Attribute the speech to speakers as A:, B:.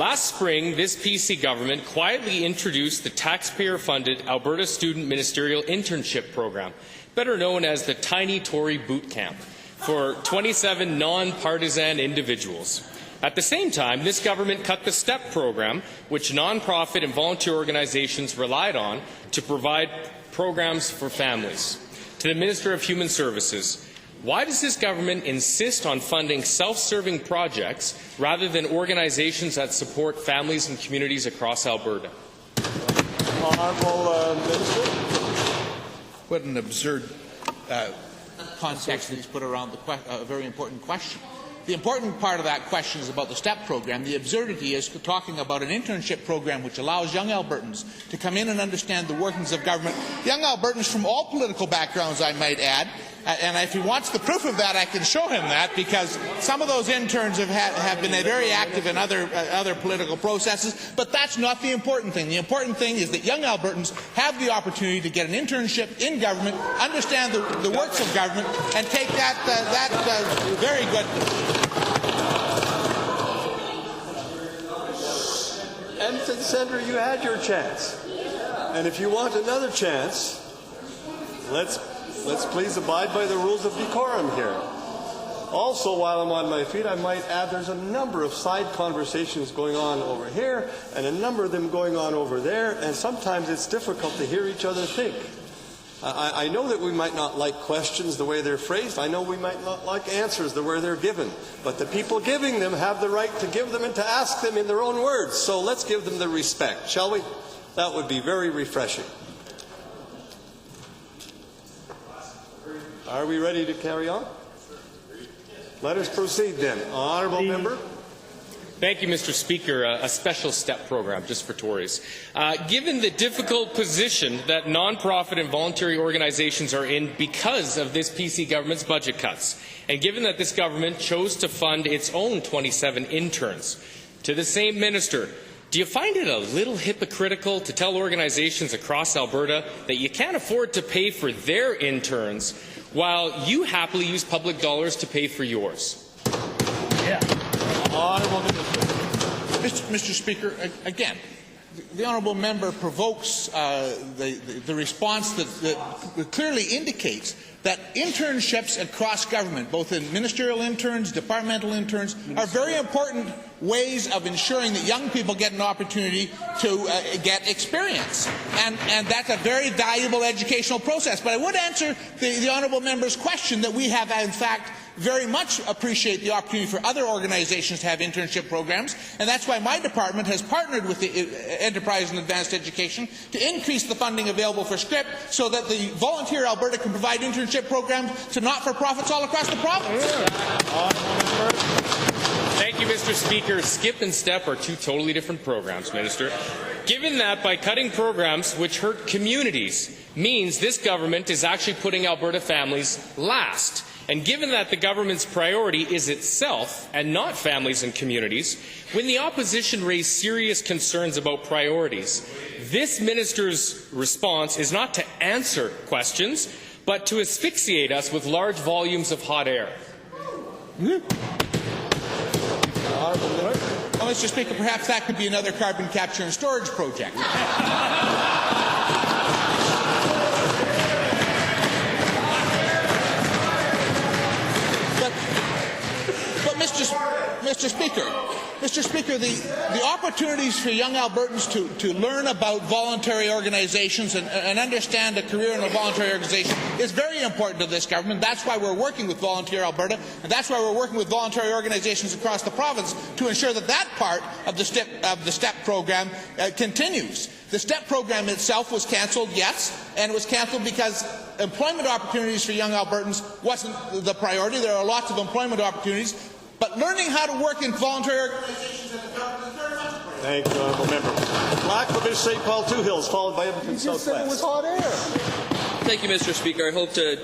A: Last spring, this PC government quietly introduced the taxpayer-funded Alberta Student Ministerial Internship Program, better known as the Tiny Tory Boot Camp, for 27 non-partisan individuals. At the same time, this government cut the STEP program, which non-profit and volunteer organizations relied on to provide programs for families. To the Minister of Human Services, why does this government insist on funding self-serving projects rather than organizations that support families and communities across Alberta?
B: Honourable Minister.
C: What an absurd context that he's put around a very important question. The important part of that question is about the STEP program. The absurdity is talking about an internship program which allows young Albertans to come in and understand the workings of government. Young Albertans from all political backgrounds, I might add. And if he wants the proof of that, I can show him that, because some of those interns have been very active in other political processes. But that's not the important thing. The important thing is that young Albertans have the opportunity to get an internship in government, understand the works of government, and take that very good.
B: Edmonton Centre, you had your chance. And if you want another chance, let's please abide by the rules of decorum here. Also, while I'm on my feet, I might add there's a number of side conversations going on over here and a number of them going on over there, and sometimes it's difficult to hear each other think. I know that we might not like questions the way they're phrased. I know we might not like answers the way they're given. But the people giving them have the right to give them and to ask them in their own words. So let's give them the respect, shall we? That would be very refreshing. Are we ready to carry on? Let us proceed then. Honourable member.
A: Thank you, Mr. Speaker. A special STEP program just for Tories. Given the difficult position that non-profit and voluntary organizations are in because of this PC government's budget cuts, and given that this government chose to fund its own 27 interns, to the same minister, do you find it a little hypocritical to tell organizations across Alberta that you can't afford to pay for their interns while you happily use public dollars to pay for yours?
C: Yeah. Honourable Minister. Mr. Speaker, again, the honourable member provokes the response that clearly indicates that internships across government, both in ministerial interns, departmental interns, are very important ways of ensuring that young people get an opportunity to get experience. And that's a very valuable educational process. But I would answer the honourable member's question that we have, in fact, very much appreciate the opportunity for other organizations to have internship programs, and that's why my department has partnered with the Enterprise and Advanced Education to increase the funding available for SCRIP so that the Volunteer Alberta can provide internship programs to not-for-profits all across the province.
A: Thank you, Mr. Speaker. SKIP and STEP are two totally different programs, Minister. Given that by cutting programs which hurt communities means this government is actually putting Alberta families last, and given that the government's priority is itself and not families and communities, when the opposition raised serious concerns about priorities, this minister's response is not to answer questions, but to asphyxiate us with large volumes of hot air.
C: Well, Mr. Speaker, perhaps that could be another carbon capture and storage project. Mr. Speaker, the opportunities for young Albertans to learn about voluntary organizations and understand a career in a voluntary organization is very important to this government. That's why we're working with Volunteer Alberta, and that's why we're working with voluntary organizations across the province to ensure that that part of the STEP program continues. The STEP program itself was cancelled, yes, and it was cancelled because employment opportunities for young Albertans wasn't the priority. There are lots of employment opportunities, but learning how to work in voluntary organizations is very much important.
B: Thank you, honourable member. Blackwood, St. Paul, Two Hills, followed by Edmonton Southwest.
D: Thank you, Mr. Speaker. I hope to